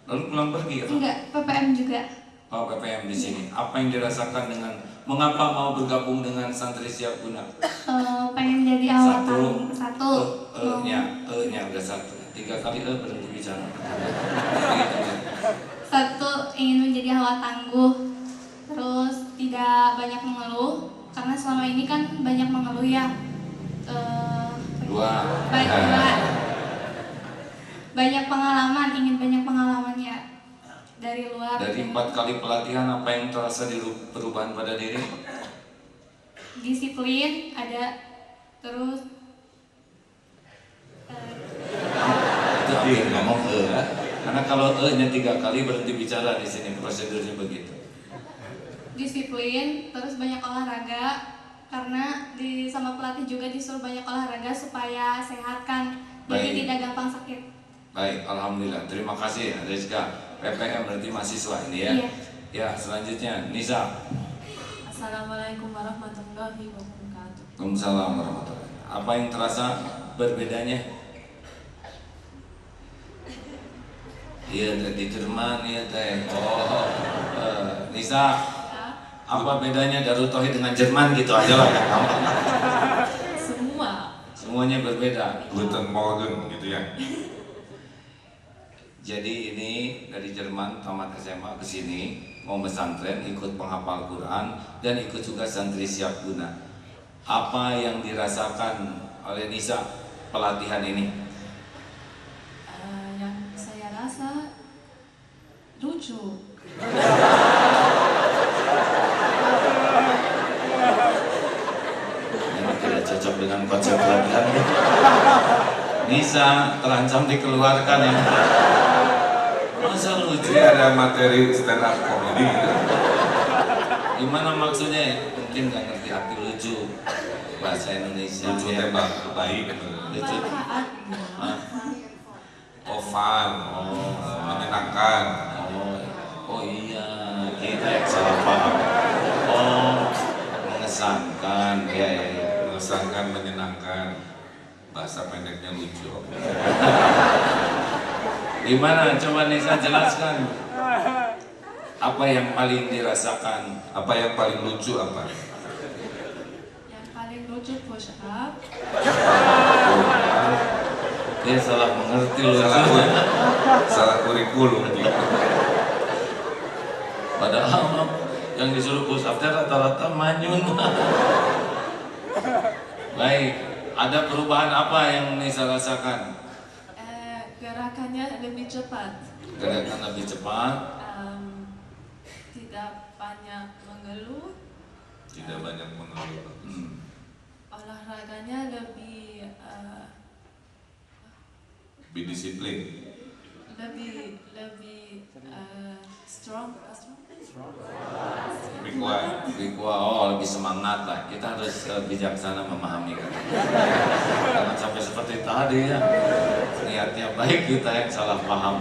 Lalu pulang pergi ya? Enggak, PPM juga. Oh, PPM di sini. Apa yang dirasakan dengan mengapa mau bergabung dengan santri siap guna? Pengen jadi awal Satu. tahun. Satu. E-nya udah satu. 3 kali berhenti bicara. Gitu, ya. Satu, ingin menjadi awal tangguh. Terus tidak banyak mengeluh, karena selama ini kan banyak mengeluh ya. Dua. Banyak pengalaman, ingin banyak pengalamannya dari luar. Dari 4 kali pelatihan, apa yang terasa di perubahan pada diri? Disiplin ada, terus Itu hampir ngomong karena kalau nya 3 kali berhenti bicara di sini, prosedurnya begitu. disiplin, terus banyak olahraga, karena sama pelatih juga disuruh banyak olahraga supaya sehat kan, jadi Baik. tidak gampang sakit. Baik, alhamdulillah. Terima kasih Rizka. PPM berarti mahasiswa ini ya. Iya. Ya, selanjutnya Nisa. Assalamualaikum warahmatullahi wabarakatuh. Waalaikumsalam warahmatullahi. Apa yang terasa berbedanya? Iya, di Jerman ya teh. Oh, Nisa, apa bedanya Darut Tauhid dengan Jerman gitu aja lah ya kamu. Semuanya berbeda. Guten Morgen gitu ya. Jadi ini dari Jerman tamat SMA ke sini mau pesantren, ikut penghafal Quran dan ikut juga santri siap guna. Apa yang dirasakan oleh Nisa pelatihan ini? Yang saya rasa lucu. Memang tidak cocok dengan konsep pelatihan. Nisa terancam dikeluarkan ya. Masa lucu? Jadi ada materi stand up comedy gitu. Gimana maksudnya? Mungkin nggak ngerti arti lucu bahasa Indonesia. Lucu ya. tembak baik gitu. Lucu. Manfaatnya. Hah? Oh fun, menyenangkan. Oh iya, kita yang salah paham. Oh, mengesankan, ya. Mengesankan, menyenangkan. Bahasa pendeknya lucu. Gimana? Coba Nisa jelaskan. Apa yang paling dirasakan? Apa yang paling lucu apa? Yang paling lucu push up. Dia salah mengerti loh. Salah kurikulum gitu. Padahal yang disuruh push up rata-rata manyun. Baik, ada perubahan apa yang Nisa rasakan? Gerakannya lebih cepat. Gerakan lebih cepat. Tidak banyak mengeluh. Tidak banyak mengeluh. Olahraganya lebih Disiplin. lebih strong. Lebih kuat. Lebih semangat lah. Kita harus bijaksana memahami kan. Jangan sampai seperti tadi ya. Niatnya baik, kita yang salah paham.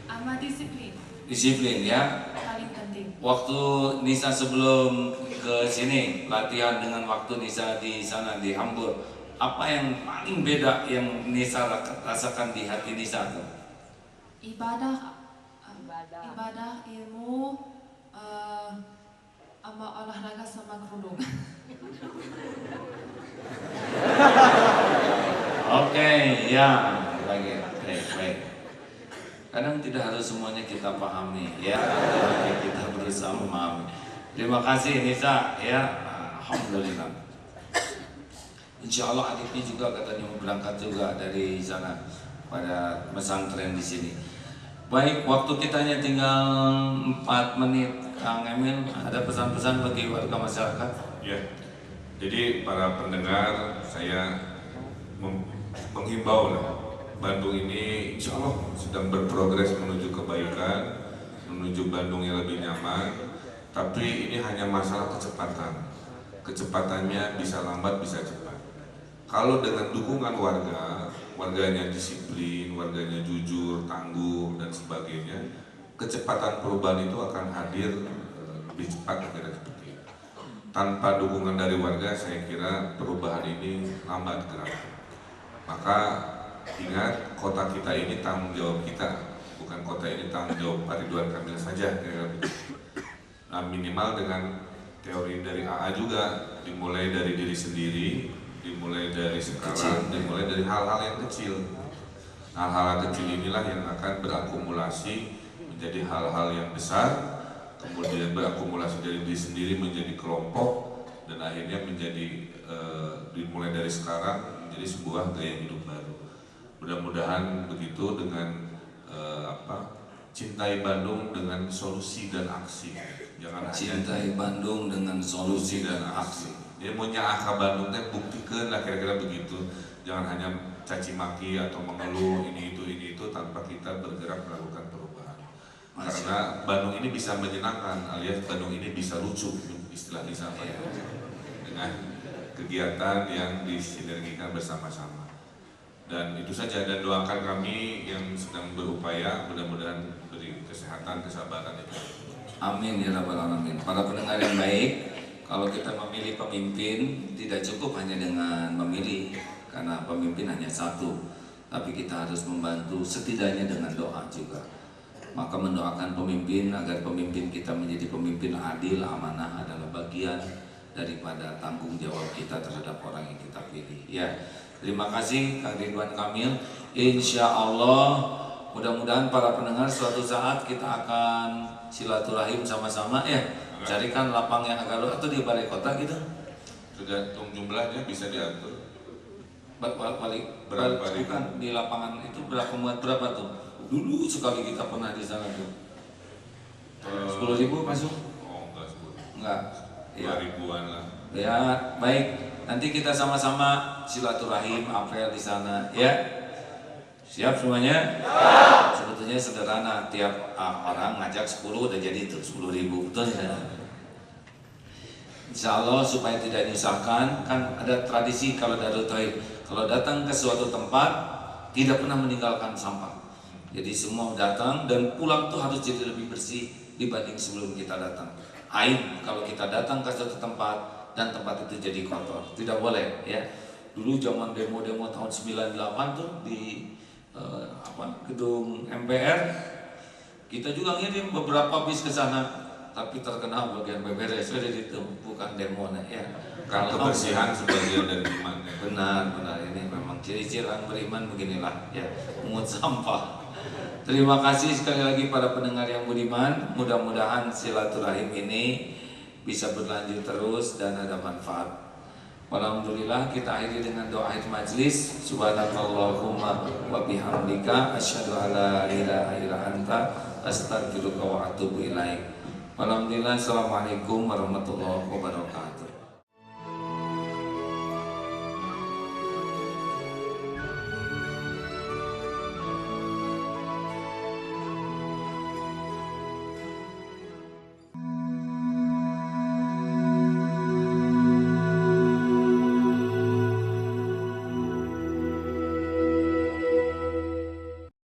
Sama disiplin Disiplin ya. paling penting. Waktu Nisa sebelum ke sini latihan dengan waktu Nisa di sana di Hamburg, apa yang paling beda yang Nisa rasakan di hati Nisa tuh? Ibadah ibadah, ilmu, sama olahraga sama kerudung. Oke, ya, baik. Kadang tidak harus semuanya kita pahami, ya. Kita berusaha memahami. Terima kasih Nisa, ya. Alhamdulillah. Insya Allah adiknya juga katanya mau berangkat juga dari sana pada pesantren di sini. Baik, waktu kita hanya tinggal 4 menit. Kang Emil, ada pesan-pesan bagi warga masyarakat? Ya, jadi para pendengar, saya menghimbau lah, Bandung ini insya Allah sedang berprogres menuju kebaikan, menuju Bandung yang lebih nyaman. Tapi ini hanya masalah kecepatan. Kecepatannya bisa lambat, bisa cepat. Kalau dengan dukungan warganya disiplin, warganya jujur, tangguh, dan sebagainya, kecepatan perubahan itu akan hadir lebih cepat kira seperti itu. Tanpa dukungan dari warga, saya kira perubahan ini lambat gerak. Maka ingat, kota kita ini tanggung jawab kita, bukan kota ini tanggung jawab Pak Ridwan Kamil saja. Nah, minimal dengan teori dari AA juga, dimulai dari diri sendiri, dimulai dari sekarang, dimulai dari hal-hal yang kecil. Hal-hal kecil inilah yang akan berakumulasi menjadi hal-hal yang besar, kemudian berakumulasi dari diri sendiri menjadi kelompok, dan akhirnya menjadi dimulai dari sekarang menjadi sebuah gaya hidup baru. Mudah-mudahan begitu dengan cintai Bandung dengan solusi dan aksi. Jangan Cintai Bandung dengan solusi dan aksi. Jadi mau nyaah Bandung teh buktikan lah, kira-kira begitu. Jangan hanya caci maki atau mengeluh ini itu tanpa kita bergerak melakukan perubahan. Karena Bandung ini bisa menyenangkan, alias Bandung ini bisa lucu, istilah Lisa dengan kegiatan yang disinergikan bersama-sama. Dan itu saja, dan doakan kami yang sedang berupaya, mudah-mudahan beri kesehatan, kesabaran itu. Amin ya rabbal alamin. Para pendengar yang baik, kalau kita memilih pemimpin tidak cukup hanya dengan memilih, karena pemimpin hanya satu, tapi kita harus membantu setidaknya dengan doa juga. Maka mendoakan pemimpin agar pemimpin kita menjadi pemimpin adil, amanah adalah bagian daripada tanggung jawab kita terhadap orang yang kita pilih. Ya, terima kasih Kang Ridwan Kamil. Insya Allah mudah-mudahan para pendengar suatu saat kita akan silaturahim sama-sama ya. Carikan lapang yang agak luas atau di balai kota gitu. Tergantung jumlahnya bisa diatur. Bukan di lapangan itu muat berapa tuh? Dulu sekali kita pernah di sana tuh. 10.000 masuk? Oh, enggak 10. Enggak. 2.000-an lah. Ya, baik. Nanti kita sama-sama silaturahim apel di sana, ya. Siap semuanya? Ya. Sebetulnya sederhana, tiap orang ngajak 10 udah jadi itu 10.000, betul ya? Insya Allah supaya tidak menyusahkan, kan ada tradisi kalau Darul Tauhid, kalau datang ke suatu tempat tidak pernah meninggalkan sampah. Jadi semua datang dan pulang tuh harus jadi lebih bersih dibanding sebelum kita datang. Aib kalau kita datang ke suatu tempat dan tempat itu jadi kotor, tidak boleh ya. Dulu zaman demo-demo tahun 98 tuh di gedung MPR, kita juga ngirim beberapa bis ke sana, tapi terkena bagian beberes itu bukan demo ya. Kalau kebersihan sebagian dari iman. Benar ini memang ciri-ciri orang beriman beginilah ya, mengut sampah. Terima kasih sekali lagi para pendengar yang budiman. Mudah-mudahan silaturahim ini bisa berlanjut terus dan ada manfaat. Alhamdulillah, kita akhiri dengan doa majlis. Subhanakallahumma wa bihamdika asyhadu alla ilaha illa anta astaghfiruka wa atubu ilaik. Alhamdulillah, assalamualaikum warahmatullahi wabarakatuh.